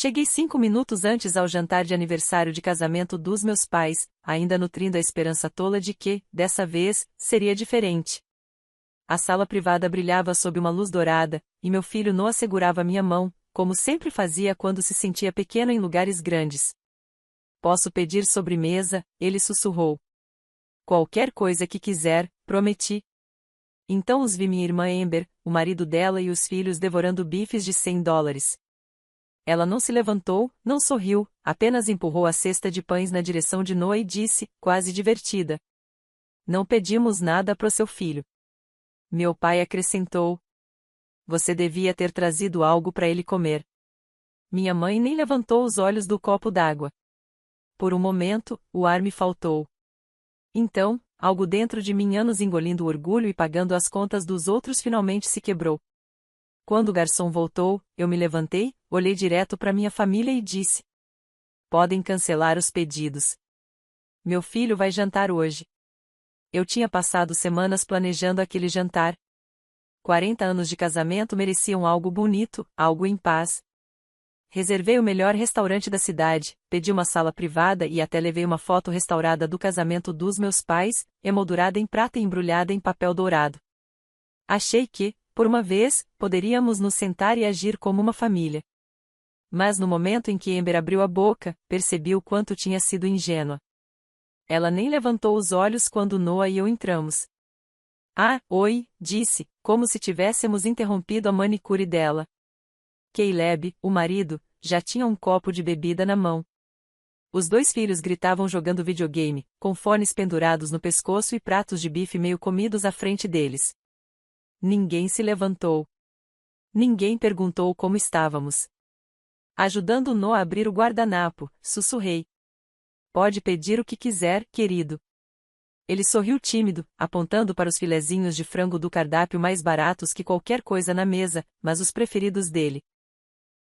Cheguei 5 minutos antes ao jantar de aniversário de casamento dos meus pais, ainda nutrindo a esperança tola de que, dessa vez, seria diferente. A sala privada brilhava sob uma luz dourada, e meu filho Noah segurava minha mão, como sempre fazia quando se sentia pequeno em lugares grandes. Posso pedir sobremesa? Ele sussurrou. Qualquer coisa que quiser, prometi. Então os vi minha irmã Amber, o marido dela e os filhos devorando bifes de $100. Ela não se levantou, não sorriu, apenas empurrou a cesta de pães na direção de Noah e disse, quase divertida: Não pedimos nada pro seu filho. Meu pai acrescentou: Você devia ter trazido algo para ele comer. Minha mãe nem levantou os olhos do copo d'água. Por um momento, o ar me faltou. Então, algo dentro de mim, anos engolindo o orgulho e pagando as contas dos outros, finalmente se quebrou. Quando o garçom voltou, eu me levantei, olhei direto para minha família e disse: Podem cancelar os pedidos. Meu filho vai jantar hoje. Eu tinha passado semanas planejando aquele jantar. 40 anos de casamento mereciam algo bonito, algo em paz. Reservei o melhor restaurante da cidade, pedi uma sala privada e até levei uma foto restaurada do casamento dos meus pais, emoldurada em prata e embrulhada em papel dourado. Achei que, por uma vez, poderíamos nos sentar e agir como uma família. Mas no momento em que Amber abriu a boca, percebi o quanto tinha sido ingênua. Ela nem levantou os olhos quando Noah e eu entramos. Ah, oi, disse, como se tivéssemos interrompido a manicure dela. Caleb, o marido, já tinha um copo de bebida na mão. Os dois filhos gritavam jogando videogame, com fones pendurados no pescoço e pratos de bife meio comidos à frente deles. Ninguém se levantou. Ninguém perguntou como estávamos. Ajudando Noah a abrir o guardanapo, sussurrei: Pode pedir o que quiser, querido. Ele sorriu tímido, apontando para os filezinhos de frango do cardápio mais baratos que qualquer coisa na mesa, mas os preferidos dele.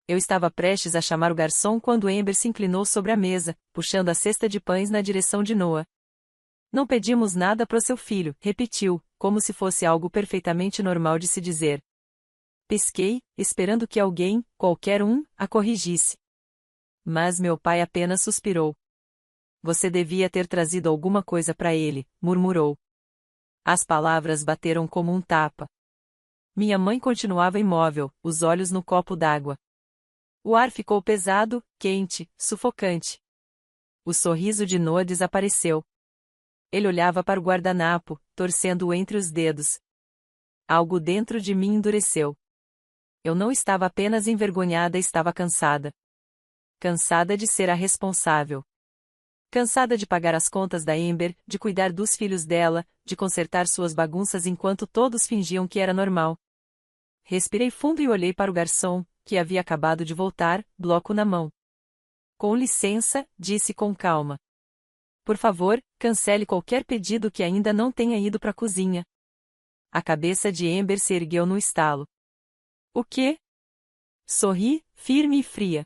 Eu estava prestes a chamar o garçom quando Amber se inclinou sobre a mesa, puxando a cesta de pães na direção de Noah. Não pedimos nada pro seu filho, repetiu, como se fosse algo perfeitamente normal de se dizer. Pisquei, esperando que alguém, qualquer um, a corrigisse. Mas meu pai apenas suspirou. Você devia ter trazido alguma coisa para ele, murmurou. As palavras bateram como um tapa. Minha mãe continuava imóvel, os olhos no copo d'água. O ar ficou pesado, quente, sufocante. O sorriso de Noah desapareceu. Ele olhava para o guardanapo, torcendo-o entre os dedos. Algo dentro de mim endureceu. Eu não estava apenas envergonhada, estava cansada. Cansada de ser a responsável. Cansada de pagar as contas da Amber, de cuidar dos filhos dela, de consertar suas bagunças enquanto todos fingiam que era normal. Respirei fundo e olhei para o garçom, que havia acabado de voltar, bloco na mão. Com licença, disse com calma. Por favor, cancele qualquer pedido que ainda não tenha ido para a cozinha. A cabeça de Amber se ergueu no estalo. O quê? Sorri, firme e fria.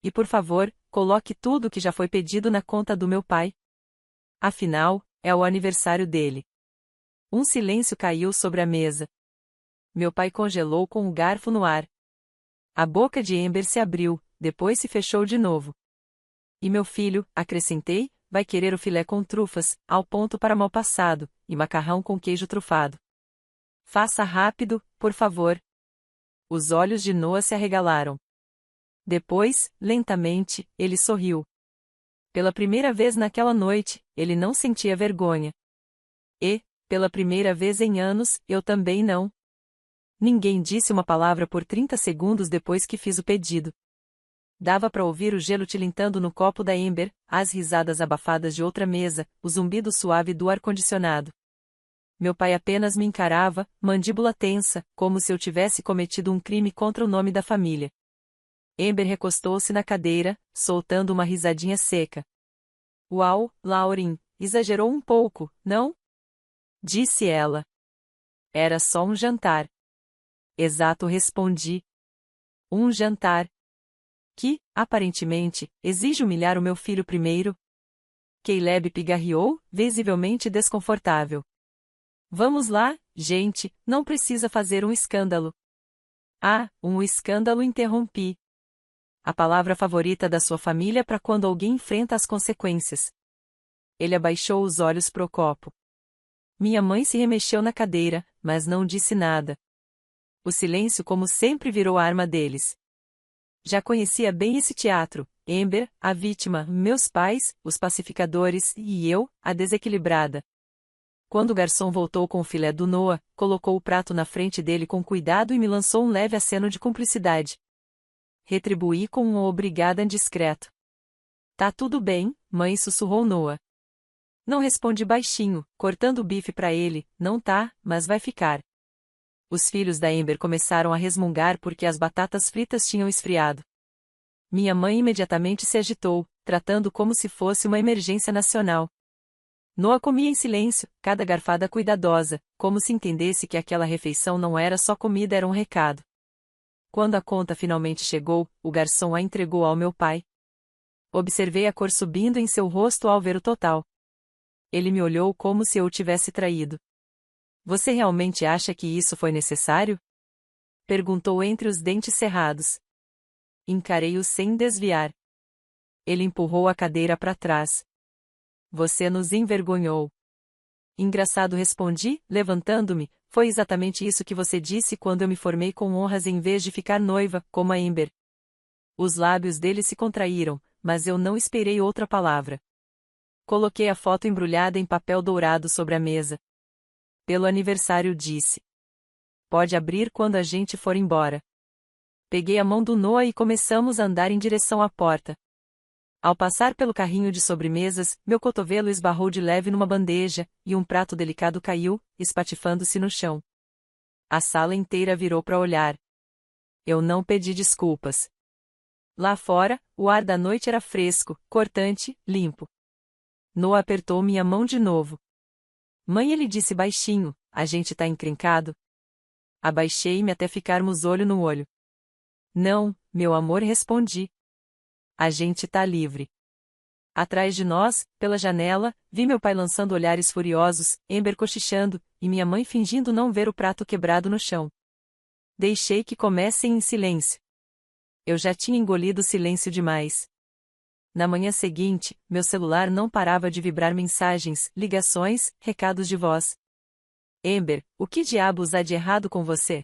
E por favor, coloque tudo o que já foi pedido na conta do meu pai. Afinal, é o aniversário dele. Um silêncio caiu sobre a mesa. Meu pai congelou com o garfo no ar. A boca de Amber se abriu, depois se fechou de novo. E meu filho, acrescentei, vai querer o filé com trufas, ao ponto para mal passado, e macarrão com queijo trufado. Faça rápido, por favor. Os olhos de Noah se arregalaram. Depois, lentamente, ele sorriu. Pela primeira vez naquela noite, ele não sentia vergonha. E, pela primeira vez em anos, eu também não. Ninguém disse uma palavra por 30 segundos depois que fiz o pedido. Dava para ouvir o gelo tilintando no copo da Amber, as risadas abafadas de outra mesa, o zumbido suave do ar-condicionado. Meu pai apenas me encarava, mandíbula tensa, como se eu tivesse cometido um crime contra o nome da família. Amber recostou-se na cadeira, soltando uma risadinha seca. Uau, Lauren, exagerou um pouco, não? Disse ela. Era só um jantar. Exato, respondi. Um jantar. Que, aparentemente, exige humilhar o meu filho primeiro? Caleb pigarreou, visivelmente desconfortável. Vamos lá, gente, não precisa fazer um escândalo. Ah, um escândalo, interrompi. A palavra favorita da sua família para quando alguém enfrenta as consequências. Ele abaixou os olhos pro copo. Minha mãe se remexeu na cadeira, mas não disse nada. O silêncio, como sempre, virou a arma deles. Já conhecia bem esse teatro: Amber, a vítima, meus pais, os pacificadores, e eu, a desequilibrada. Quando o garçom voltou com o filé do Noah, colocou o prato na frente dele com cuidado e me lançou um leve aceno de cumplicidade. Retribuí com um obrigada discreto. Tá tudo bem, mãe, sussurrou Noah. Não respondi baixinho, cortando o bife para ele. Não tá, mas vai ficar. Os filhos da Amber começaram a resmungar porque as batatas fritas tinham esfriado. Minha mãe imediatamente se agitou, tratando como se fosse uma emergência nacional. Noah comia em silêncio, cada garfada cuidadosa, como se entendesse que aquela refeição não era só comida, era um recado. Quando a conta finalmente chegou, o garçom a entregou ao meu pai. Observei a cor subindo em seu rosto ao ver o total. Ele me olhou como se eu o tivesse traído. Você realmente acha que isso foi necessário? Perguntou entre os dentes cerrados. Encarei-o sem desviar. Ele empurrou a cadeira para trás. Você nos envergonhou. Engraçado, respondi, levantando-me. Foi exatamente isso que você disse quando eu me formei com honras em vez de ficar noiva, como a Amber. Os lábios dele se contraíram, mas eu não esperei outra palavra. Coloquei a foto embrulhada em papel dourado sobre a mesa. Pelo aniversário, disse. Pode abrir quando a gente for embora. Peguei a mão do Noah e começamos a andar em direção à porta. Ao passar pelo carrinho de sobremesas, meu cotovelo esbarrou de leve numa bandeja, e um prato delicado caiu, espatifando-se no chão. A sala inteira virou para olhar. Eu não pedi desculpas. Lá fora, o ar da noite era fresco, cortante, limpo. Noah apertou minha mão de novo. Mãe, ele disse baixinho, a gente tá encrencado? Abaixei-me até ficarmos olho no olho. Não, meu amor, respondi. A gente tá livre. Atrás de nós, pela janela, vi meu pai lançando olhares furiosos, Amber cochichando, e minha mãe fingindo não ver o prato quebrado no chão. Deixei que comecem em silêncio. Eu já tinha engolido silêncio demais. Na manhã seguinte, meu celular não parava de vibrar mensagens, ligações, recados de voz. Amber, o que diabos há de errado com você?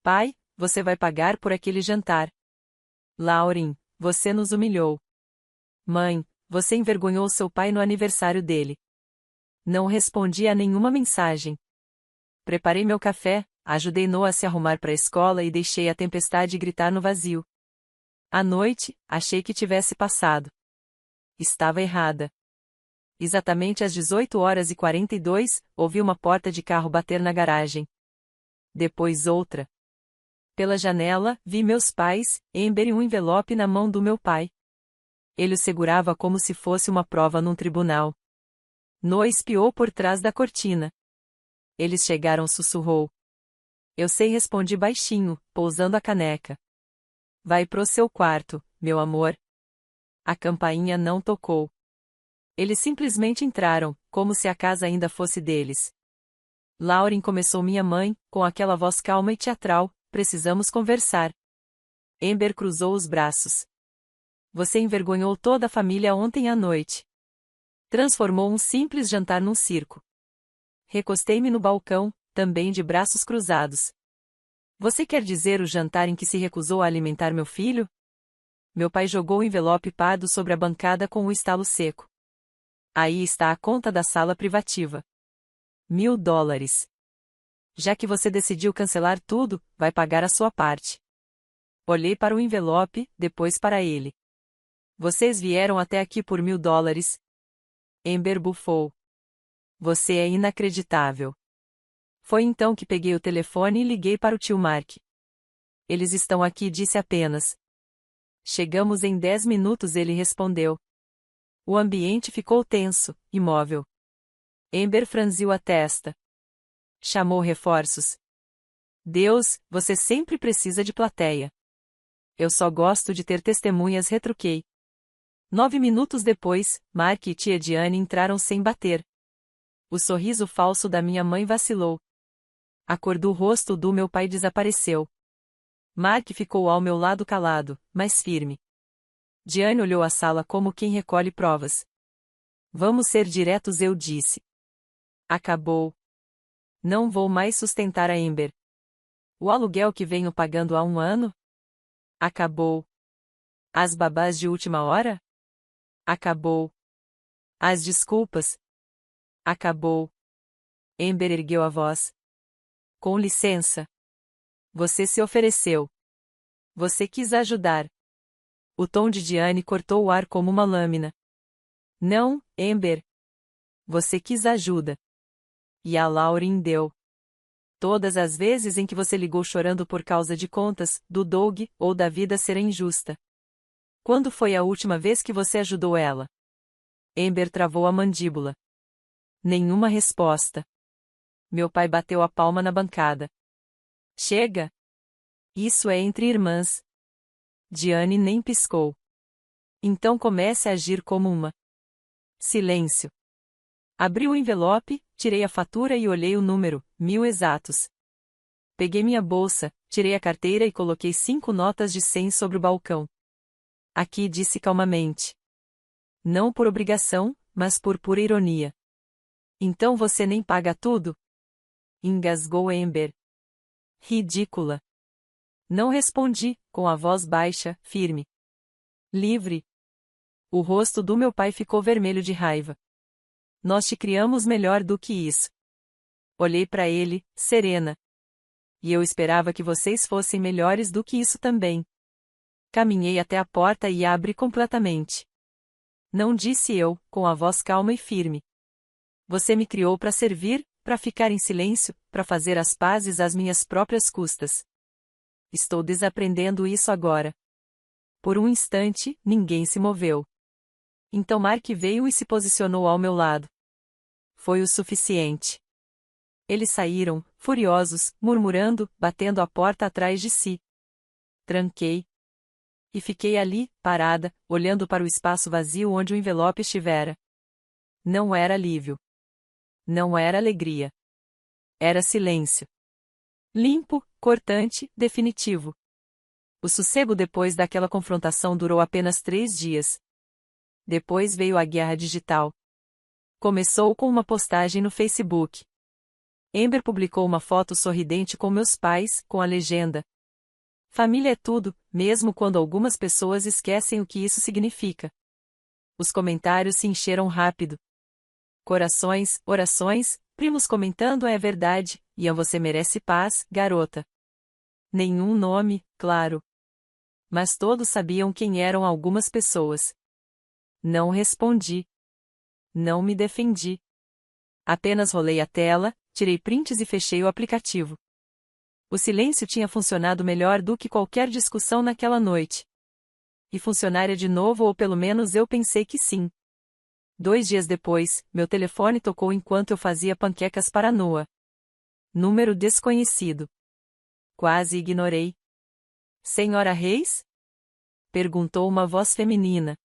Pai, você vai pagar por aquele jantar. Lauren, você nos humilhou. Mãe, você envergonhou seu pai no aniversário dele. Não respondi a nenhuma mensagem. Preparei meu café, ajudei Noah a se arrumar para a escola e deixei a tempestade gritar no vazio. À noite, achei que tivesse passado. Estava errada. Exatamente às 18h42, ouvi uma porta de carro bater na garagem. Depois outra. Pela janela, vi meus pais, Amber e um envelope na mão do meu pai. Ele o segurava como se fosse uma prova num tribunal. Noah espiou por trás da cortina. Eles chegaram, sussurrou. Eu sei, respondi baixinho, pousando a caneca. Vai pro seu quarto, meu amor. A campainha não tocou. Eles simplesmente entraram, como se a casa ainda fosse deles. Lauren, começou minha mãe, com aquela voz calma e teatral, precisamos conversar. Amber cruzou os braços. Você envergonhou toda a família ontem à noite. Transformou um simples jantar num circo. Recostei-me no balcão, também de braços cruzados. Você quer dizer o jantar em que se recusou a alimentar meu filho? Meu pai jogou o envelope pardo sobre a bancada com um estalo seco. Aí está a conta da sala privativa. $1.000. Já que você decidiu cancelar tudo, vai pagar a sua parte. Olhei para o envelope, depois para ele. Vocês vieram até aqui por $1.000. Amber bufou. Você é inacreditável. Foi então que peguei o telefone e liguei para o tio Mark. Eles estão aqui, disse apenas. Chegamos em 10 minutos, ele respondeu. O ambiente ficou tenso, imóvel. Amber franziu a testa. Chamou reforços. Deus, você sempre precisa de plateia. Eu só gosto de ter testemunhas, retruquei. 9 minutos depois, Mark e tia Diane entraram sem bater. O sorriso falso da minha mãe vacilou. A cor do rosto do meu pai desapareceu. Mark ficou ao meu lado calado, mas firme. Diane olhou a sala como quem recolhe provas. Vamos ser diretos, eu disse. Acabou. Não vou mais sustentar a Amber. O aluguel que venho pagando há 1 ano? Acabou. As babás de última hora? Acabou. As desculpas? Acabou. Amber ergueu a voz. Com licença. Você se ofereceu. Você quis ajudar. O tom de Diane cortou o ar como uma lâmina. Não, Amber. Você quis ajuda. E a Lauren deu. Todas as vezes em que você ligou chorando por causa de contas, do Doug, ou da vida ser injusta. Quando foi a última vez que você ajudou ela? Amber travou a mandíbula. Nenhuma resposta. Meu pai bateu a palma na bancada. Chega! Isso é entre irmãs. Diane nem piscou. Então comece a agir como uma. Silêncio. Abri o envelope, tirei a fatura e olhei o número, 1000 exatos. Peguei minha bolsa, tirei a carteira e coloquei 5 notas de 100 sobre o balcão. Aqui, disse calmamente. Não por obrigação, mas por pura ironia. Então você nem paga tudo? Engasgou Amber. Ridícula. Não respondi, com a voz baixa, firme. Livre. O rosto do meu pai ficou vermelho de raiva. Nós te criamos melhor do que isso. Olhei para ele, serena. E eu esperava que vocês fossem melhores do que isso também. Caminhei até a porta e a abri completamente. Não, disse eu, com a voz calma e firme. Você me criou para servir, para ficar em silêncio, para fazer as pazes às minhas próprias custas. Estou desaprendendo isso agora. Por um instante, ninguém se moveu. Então Mark veio e se posicionou ao meu lado. Foi o suficiente. Eles saíram, furiosos, murmurando, batendo a porta atrás de si. Tranquei. E fiquei ali, parada, olhando para o espaço vazio onde o envelope estivera. Não era alívio. Não era alegria. Era silêncio. Limpo, cortante, definitivo. O sossego depois daquela confrontação durou apenas 3 dias. Depois veio a guerra digital. Começou com uma postagem no Facebook. Amber publicou uma foto sorridente com meus pais, com a legenda: família é tudo, mesmo quando algumas pessoas esquecem o que isso significa. Os comentários se encheram rápido. Corações, orações, primos comentando é verdade, Ian, você merece paz, garota. Nenhum nome, claro. Mas todos sabiam quem eram algumas pessoas. Não respondi. Não me defendi. Apenas rolei a tela, tirei prints e fechei o aplicativo. O silêncio tinha funcionado melhor do que qualquer discussão naquela noite. E funcionaria de novo, ou pelo menos eu pensei que sim. 2 dias depois, meu telefone tocou enquanto eu fazia panquecas para Noah. Número desconhecido. Quase ignorei. Senhora Reis? Perguntou uma voz feminina.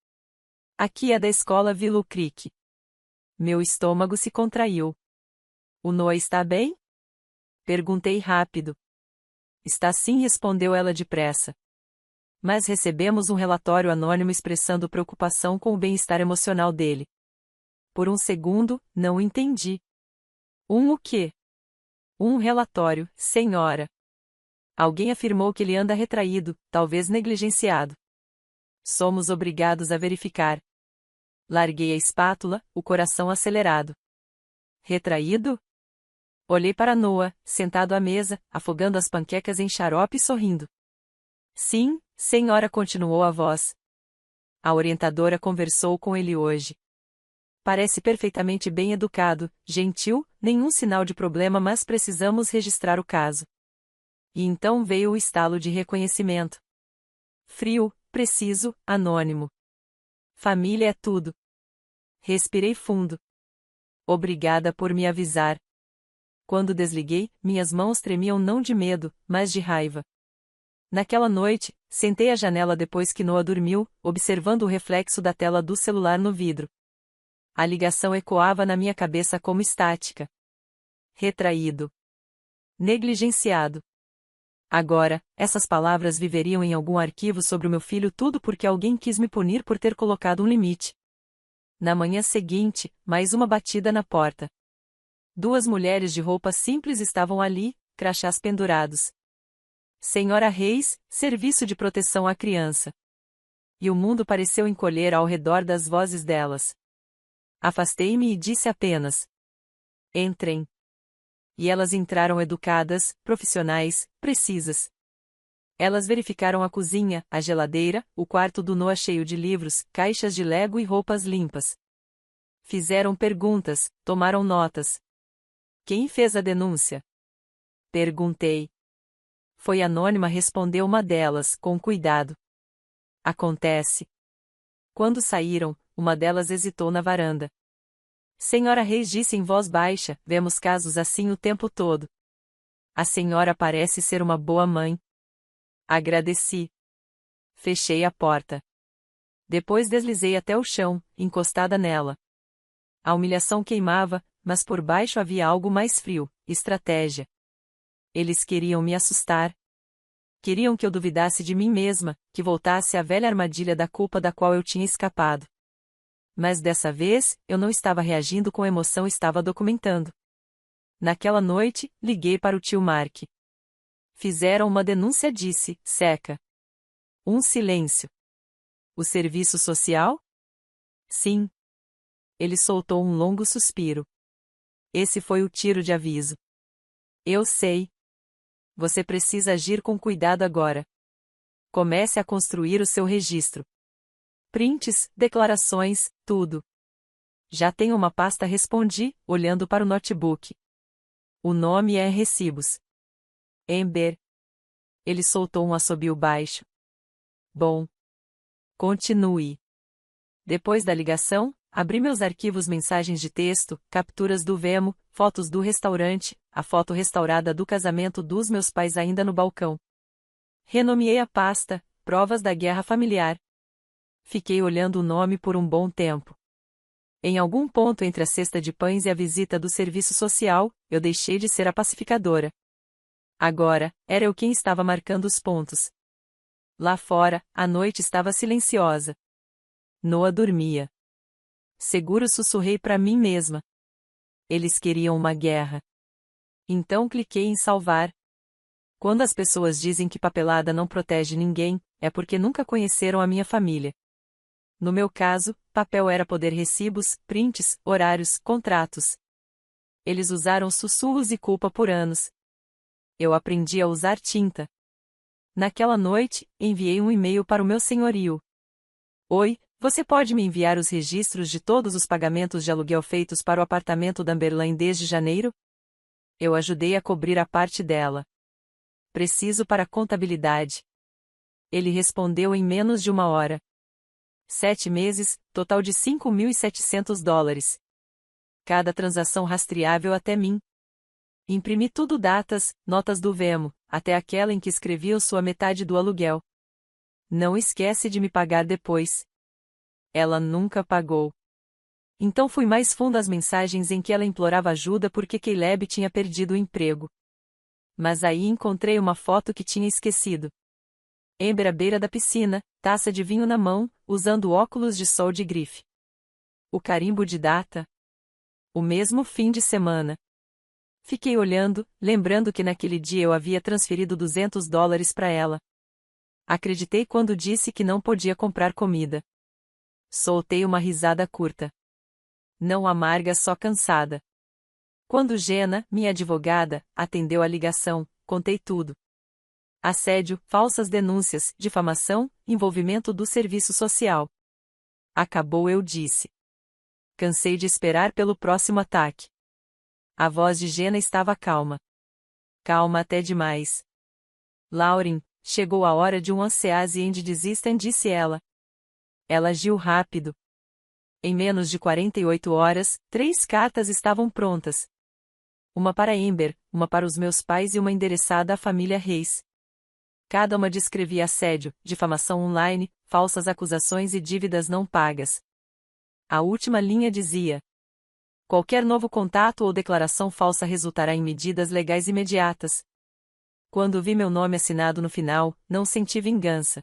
Aqui é da escola Willow Creek. Meu estômago se contraiu. O Noah está bem? Perguntei rápido. Está sim, respondeu ela depressa. Mas recebemos um relatório anônimo expressando preocupação com o bem-estar emocional dele. Por um segundo, não entendi. O quê? Um relatório, senhora. Alguém afirmou que ele anda retraído, talvez negligenciado. Somos obrigados a verificar. Larguei a espátula, o coração acelerado. Retraído? Olhei para Noah, sentado à mesa, afogando as panquecas em xarope e sorrindo. Sim, senhora, continuou a voz. A orientadora conversou com ele hoje. Parece perfeitamente bem educado, gentil, nenhum sinal de problema, mas precisamos registrar o caso. E então veio o estalo de reconhecimento. Frio, preciso, anônimo. Família é tudo. Respirei fundo. Obrigada por me avisar. Quando desliguei, minhas mãos tremiam não de medo, mas de raiva. Naquela noite, sentei à janela depois que Noah dormiu, observando o reflexo da tela do celular no vidro. A ligação ecoava na minha cabeça como estática. Retraído. Negligenciado. Agora, essas palavras viveriam em algum arquivo sobre o meu filho, tudo porque alguém quis me punir por ter colocado um limite. Na manhã seguinte, mais uma batida na porta. 2 mulheres de roupa simples estavam ali, crachás pendurados. Senhora Reis, Serviço de Proteção à Criança. E o mundo pareceu encolher ao redor das vozes delas. Afastei-me e disse apenas: entrem. E elas entraram educadas, profissionais, precisas. Elas verificaram a cozinha, a geladeira, o quarto do Noah cheio de livros, caixas de Lego e roupas limpas. Fizeram perguntas, tomaram notas. Quem fez a denúncia? Perguntei. Foi anônima, respondeu uma delas, com cuidado. Acontece. Quando saíram, uma delas hesitou na varanda. Senhora Reis disse em voz baixa, vemos casos assim o tempo todo. A senhora parece ser uma boa mãe. Agradeci. Fechei a porta. Depois deslizei até o chão, encostada nela. A humilhação queimava, mas por baixo havia algo mais frio, estratégia. Eles queriam me assustar. Queriam que eu duvidasse de mim mesma, que voltasse à velha armadilha da culpa da qual eu tinha escapado. Mas dessa vez, eu não estava reagindo com emoção, estava documentando. Naquela noite, liguei para o tio Mark. Fizeram uma denúncia, disse, seca. Um silêncio. O serviço social? Sim. Ele soltou um longo suspiro. Esse foi o tiro de aviso. Eu sei. Você precisa agir com cuidado agora. Comece a construir o seu registro. Prints, declarações, tudo. Já tenho uma pasta, respondi, olhando para o notebook. O nome é Recibos. Ember. Ele soltou um assobio baixo. Bom. Continue. Depois da ligação, abri meus arquivos, mensagens de texto, capturas do Vemo, fotos do restaurante, a foto restaurada do casamento dos meus pais ainda no balcão. Renomeei a pasta, Provas da Guerra Familiar. Fiquei olhando o nome por um bom tempo. Em algum ponto entre a cesta de pães e a visita do serviço social, eu deixei de ser a pacificadora. Agora, era eu quem estava marcando os pontos. Lá fora, a noite estava silenciosa. Noah dormia. Seguro, sussurrei para mim mesma. Eles queriam uma guerra. Então cliquei em salvar. Quando as pessoas dizem que papelada não protege ninguém, é porque nunca conheceram a minha família. No meu caso, papel era poder, recibos, prints, horários, contratos. Eles usaram sussurros e culpa por anos. Eu aprendi a usar tinta. Naquela noite, enviei um e-mail para o meu senhorio. Oi, você pode me enviar os registros de todos os pagamentos de aluguel feitos para o apartamento da Amberlane desde janeiro? Eu ajudei a cobrir a parte dela. Preciso para a contabilidade. Ele respondeu em menos de 1 hora. 7 meses, total de $5.700. Cada transação rastreável até mim. Imprimi tudo, datas, notas do Vemo, até aquela em que escreviam sua metade do aluguel. Não esquece de me pagar depois. Ela nunca pagou. Então fui mais fundo às mensagens em que ela implorava ajuda porque Caleb tinha perdido o emprego. Mas aí encontrei uma foto que tinha esquecido. Ember à beira da piscina, taça de vinho na mão, usando óculos de sol de grife. O carimbo de data. O mesmo fim de semana. Fiquei olhando, lembrando que naquele dia eu havia transferido $200 para ela. Acreditei quando disse que não podia comprar comida. Soltei uma risada curta. Não amarga, só cansada. Quando Jenna, minha advogada, atendeu a ligação, contei tudo. Assédio, falsas denúncias, difamação, envolvimento do serviço social. Acabou, eu disse. Cansei de esperar pelo próximo ataque. A voz de Jenna estava calma. Calma até demais. Lauren, chegou a hora de um uncease and desistem, disse ela. Ela agiu rápido. Em menos de 48 horas, 3 cartas estavam prontas. Uma para Ember, uma para os meus pais e uma endereçada à família Reis. Cada uma descrevia assédio, difamação online, falsas acusações e dívidas não pagas. A última linha dizia: qualquer novo contato ou declaração falsa resultará em medidas legais imediatas. Quando vi meu nome assinado no final, não senti vingança.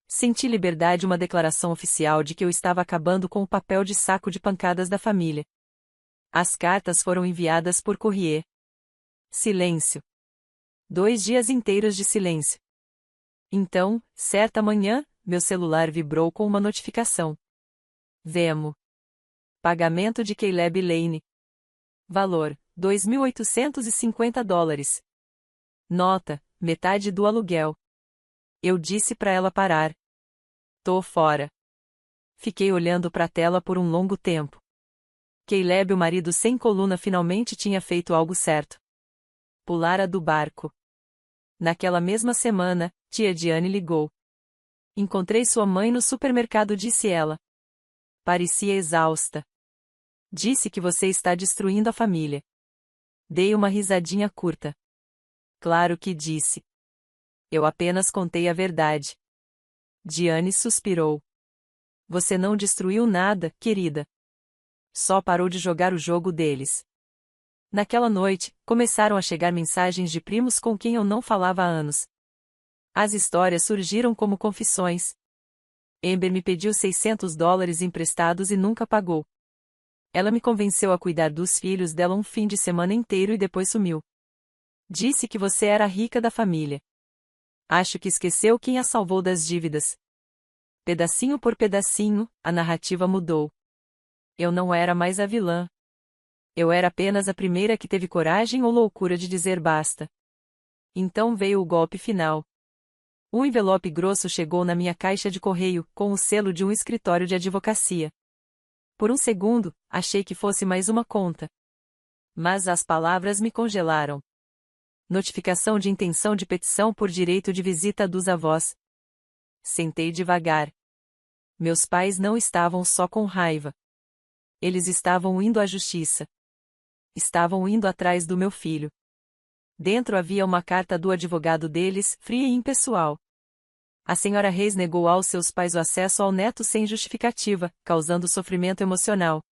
Senti liberdade, uma declaração oficial de que eu estava acabando com o papel de saco de pancadas da família. As cartas foram enviadas por courrier. Silêncio. 2 dias inteiros de silêncio. Então, certa manhã, meu celular vibrou com uma notificação. Vemo. Pagamento de Caleb Lane. Valor: $2.850. Nota: metade do aluguel. Eu disse para ela parar. Tô fora. Fiquei olhando para a tela por um longo tempo. Caleb, o marido sem coluna, finalmente tinha feito algo certo. Pulara do barco. Naquela mesma semana, tia Diane ligou. Encontrei sua mãe no supermercado, disse ela. Parecia exausta. Disse que você está destruindo a família. Dei uma risadinha curta. Claro que disse. Eu apenas contei a verdade. Diane suspirou. Você não destruiu nada, querida. Só parou de jogar o jogo deles. Naquela noite, começaram a chegar mensagens de primos com quem eu não falava há anos. As histórias surgiram como confissões. Amber me pediu $600 emprestados e nunca pagou. Ela me convenceu a cuidar dos filhos dela um fim de semana inteiro e depois sumiu. Disse que você era a rica da família. Acho que esqueceu quem a salvou das dívidas. Pedacinho por pedacinho, a narrativa mudou. Eu não era mais a vilã. Eu era apenas a primeira que teve coragem ou loucura de dizer basta. Então veio o golpe final. Um envelope grosso chegou na minha caixa de correio, com o selo de um escritório de advocacia. Por um segundo, achei que fosse mais uma conta. Mas as palavras me congelaram. Notificação de intenção de petição por direito de visita dos avós. Sentei devagar. Meus pais não estavam só com raiva. Eles estavam indo à justiça. Estavam indo atrás do meu filho. Dentro havia uma carta do advogado deles, fria e impessoal. A senhora Reis negou aos seus pais o acesso ao neto sem justificativa, causando sofrimento emocional.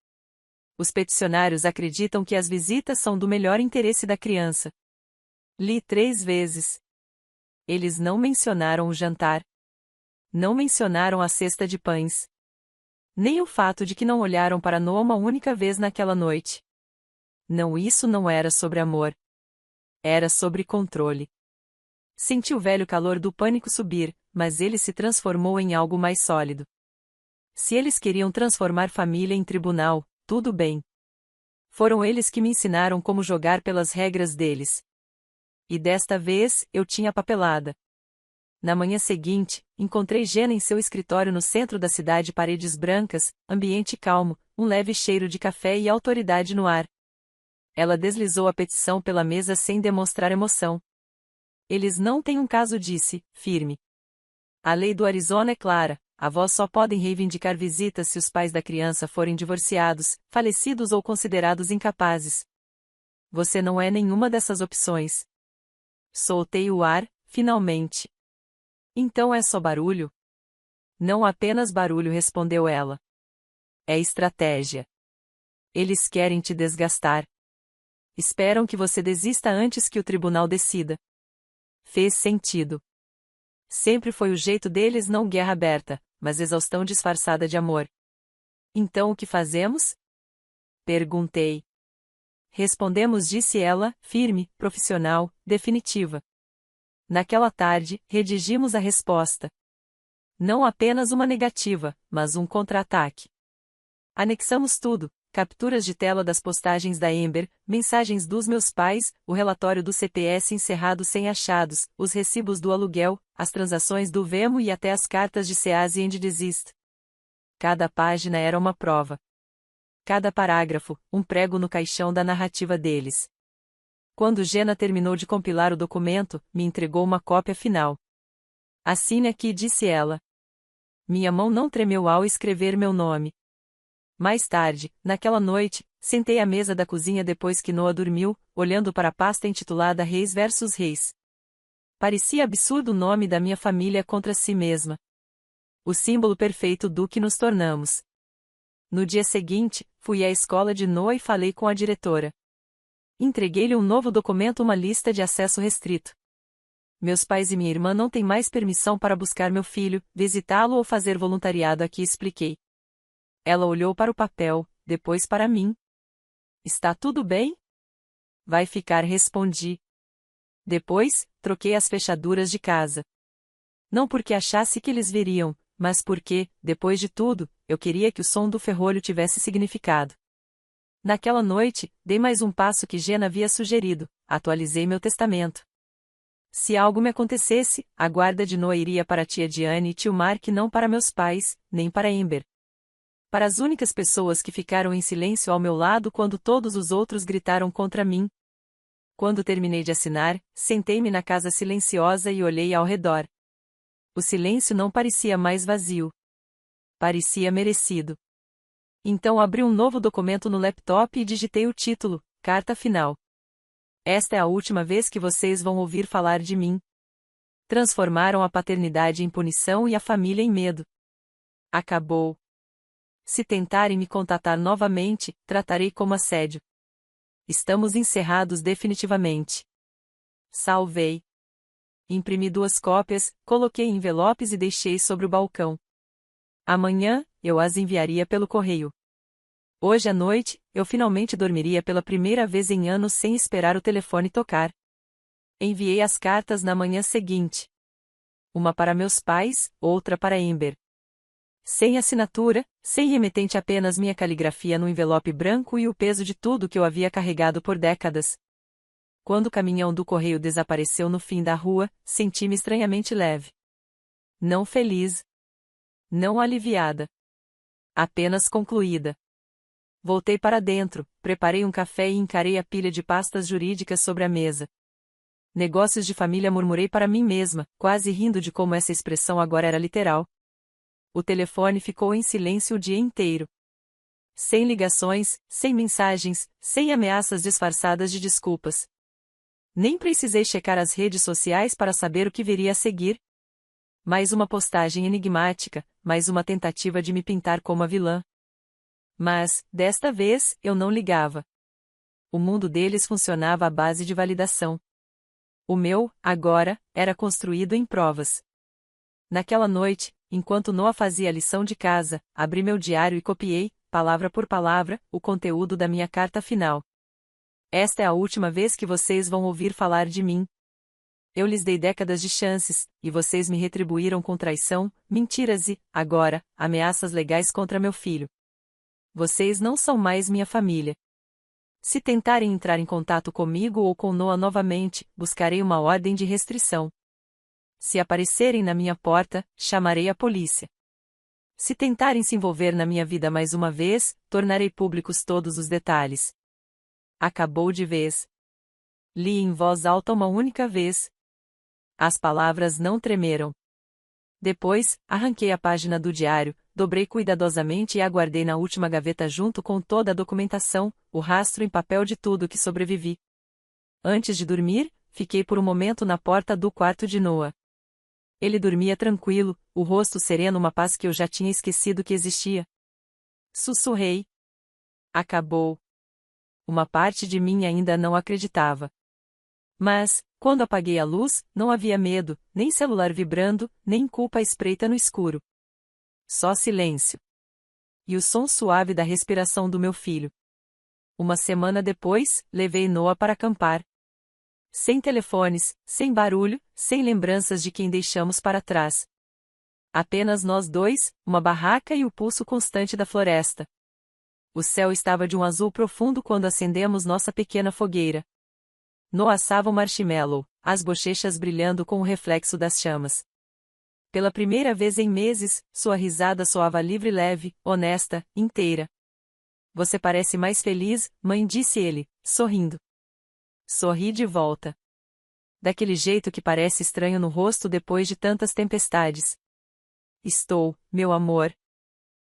Os peticionários acreditam que as visitas são do melhor interesse da criança. Li 3 vezes. Eles não mencionaram o jantar. Não mencionaram a cesta de pães. Nem o fato de que não olharam para Noah uma única vez naquela noite. Não, isso não era sobre amor. Era sobre controle. Senti o velho calor do pânico subir, mas ele se transformou em algo mais sólido. Se eles queriam transformar família em tribunal, tudo bem. Foram eles que me ensinaram como jogar pelas regras deles. E desta vez, eu tinha papelada. Na manhã seguinte, encontrei Jenna em seu escritório no centro da cidade, paredes brancas, ambiente calmo, um leve cheiro de café e autoridade no ar. Ela deslizou a petição pela mesa sem demonstrar emoção. Eles não têm um caso, disse, firme. A lei do Arizona é clara, avós só podem reivindicar visitas se os pais da criança forem divorciados, falecidos ou considerados incapazes. Você não é nenhuma dessas opções. Soltei o ar, finalmente. Então é só barulho? Não apenas barulho, respondeu ela. É estratégia. Eles querem te desgastar. Esperam que você desista antes que o tribunal decida. Fez sentido. Sempre foi o jeito deles, não guerra aberta, mas exaustão disfarçada de amor. Então o que fazemos? Perguntei. Respondemos, disse ela, firme, profissional, definitiva. Naquela tarde, redigimos a resposta. Não apenas uma negativa, mas um contra-ataque. Anexamos tudo. Capturas de tela das postagens da Amber, mensagens dos meus pais, o relatório do CPS encerrado sem achados, os recibos do aluguel, as transações do Venmo e até as cartas de Cease and Desist. Cada página era uma prova. Cada parágrafo, um prego no caixão da narrativa deles. Quando Jenna terminou de compilar o documento, me entregou uma cópia final. Assine aqui, disse ela. Minha mão não tremeu ao escrever meu nome. Mais tarde, naquela noite, sentei à mesa da cozinha depois que Noah dormiu, olhando para a pasta intitulada Reis versus Reis. Parecia absurdo o nome da minha família contra si mesma. O símbolo perfeito do que nos tornamos. No dia seguinte, fui à escola de Noah e falei com a diretora. Entreguei-lhe um novo documento, uma lista de acesso restrito. Meus pais e minha irmã não têm mais permissão para buscar meu filho, visitá-lo ou fazer voluntariado aqui, expliquei. Ela olhou para o papel, depois para mim. Está tudo bem? Vai ficar, respondi. Depois, troquei as fechaduras de casa. Não porque achasse que eles viriam, mas porque, depois de tudo, eu queria que o som do ferrolho tivesse significado. Naquela noite, dei mais um passo que Jenna havia sugerido, atualizei meu testamento. Se algo me acontecesse, a guarda de Noah iria para a tia Diane e tio Mark, não para meus pais, nem para Amber. Para as únicas pessoas que ficaram em silêncio ao meu lado quando todos os outros gritaram contra mim. Quando terminei de assinar, sentei-me na casa silenciosa e olhei ao redor. O silêncio não parecia mais vazio. Parecia merecido. Então abri um novo documento no laptop e digitei o título, Carta Final. Esta é a última vez que vocês vão ouvir falar de mim. Transformaram a paternidade em punição e a família em medo. Acabou. Se tentarem me contatar novamente, tratarei como assédio. Estamos encerrados definitivamente. Salvei. Imprimi 2 cópias, coloquei em envelopes e deixei sobre o balcão. Amanhã, eu as enviaria pelo correio. Hoje à noite, eu finalmente dormiria pela primeira vez em anos sem esperar o telefone tocar. Enviei as cartas na manhã seguinte. Uma para meus pais, outra para Amber. Sem assinatura, sem remetente, apenas minha caligrafia no envelope branco e o peso de tudo que eu havia carregado por décadas. Quando o caminhão do correio desapareceu no fim da rua, senti-me estranhamente leve. Não feliz. Não aliviada. Apenas concluída. Voltei para dentro, preparei um café e encarei a pilha de pastas jurídicas sobre a mesa. Negócios de família, murmurei para mim mesma, quase rindo de como essa expressão agora era literal. O telefone ficou em silêncio o dia inteiro. Sem ligações, sem mensagens, sem ameaças disfarçadas de desculpas. Nem precisei checar as redes sociais para saber o que viria a seguir. Mais uma postagem enigmática, mais uma tentativa de me pintar como a vilã. Mas, desta vez, eu não ligava. O mundo deles funcionava à base de validação. O meu, agora, era construído em provas. Naquela noite, enquanto Noah fazia a lição de casa, abri meu diário e copiei, palavra por palavra, o conteúdo da minha carta final. Esta é a última vez que vocês vão ouvir falar de mim. Eu lhes dei décadas de chances, e vocês me retribuíram com traição, mentiras e, agora, ameaças legais contra meu filho. Vocês não são mais minha família. Se tentarem entrar em contato comigo ou com Noah novamente, buscarei uma ordem de restrição. Se aparecerem na minha porta, chamarei a polícia. Se tentarem se envolver na minha vida mais uma vez, tornarei públicos todos os detalhes. Acabou de vez. Li em voz alta uma única vez. As palavras não tremeram. Depois, arranquei a página do diário, dobrei cuidadosamente e aguardei na última gaveta junto com toda a documentação, o rastro em papel de tudo que sobrevivi. Antes de dormir, fiquei por um momento na porta do quarto de Noah. Ele dormia tranquilo, o rosto sereno, uma paz que eu já tinha esquecido que existia. Sussurrei. Acabou. Uma parte de mim ainda não acreditava. Mas, quando apaguei a luz, não havia medo, nem celular vibrando, nem culpa à espreita no escuro. Só silêncio. E o som suave da respiração do meu filho. Uma semana depois, levei Noah para acampar. Sem telefones, sem barulho, sem lembranças de quem deixamos para trás. Apenas nós dois, uma barraca e o pulso constante da floresta. O céu estava de um azul profundo quando acendemos nossa pequena fogueira. Noah assava o marshmallow, as bochechas brilhando com o reflexo das chamas. Pela primeira vez em meses, sua risada soava livre e leve, honesta, inteira. Você parece mais feliz, mãe, disse ele, sorrindo. Sorri de volta. Daquele jeito que parece estranho no rosto depois de tantas tempestades. Estou, meu amor.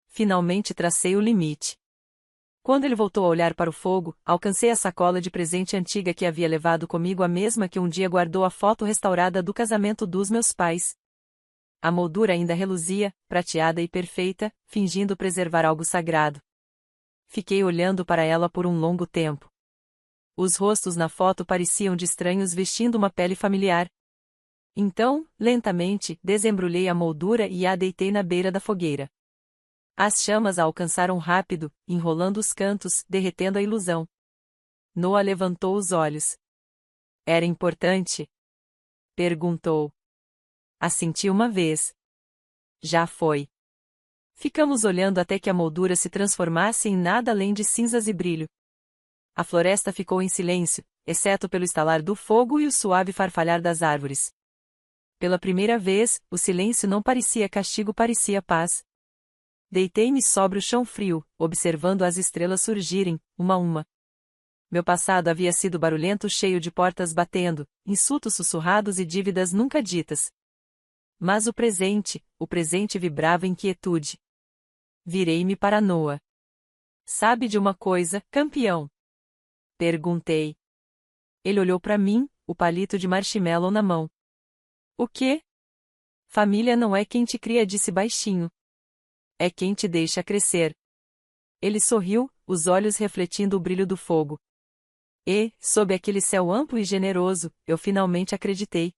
Finalmente tracei o limite. Quando ele voltou a olhar para o fogo, alcancei a sacola de presente antiga que havia levado comigo, a mesma que um dia guardou a foto restaurada do casamento dos meus pais. A moldura ainda reluzia, prateada e perfeita, fingindo preservar algo sagrado. Fiquei olhando para ela por um longo tempo. Os rostos na foto pareciam de estranhos vestindo uma pele familiar. Então, lentamente, desembrulhei a moldura e a deitei na beira da fogueira. As chamas a alcançaram rápido, enrolando os cantos, derretendo a ilusão. Noah levantou os olhos. Era importante? Perguntou. Assenti uma vez. Já foi. Ficamos olhando até que a moldura se transformasse em nada além de cinzas e brilho. A floresta ficou em silêncio, exceto pelo estalar do fogo e o suave farfalhar das árvores. Pela primeira vez, o silêncio não parecia castigo, parecia paz. Deitei-me sobre o chão frio, observando as estrelas surgirem, uma a uma. Meu passado havia sido barulhento, cheio de portas batendo, insultos sussurrados e dívidas nunca ditas. Mas o presente vibrava em quietude. Virei-me para Noah. Sabe de uma coisa, campeão? Perguntei. Ele olhou para mim, o palito de marshmallow na mão. O quê? Família não é quem te cria, disse baixinho. É quem te deixa crescer. Ele sorriu, os olhos refletindo o brilho do fogo. E, sob aquele céu amplo e generoso, eu finalmente acreditei.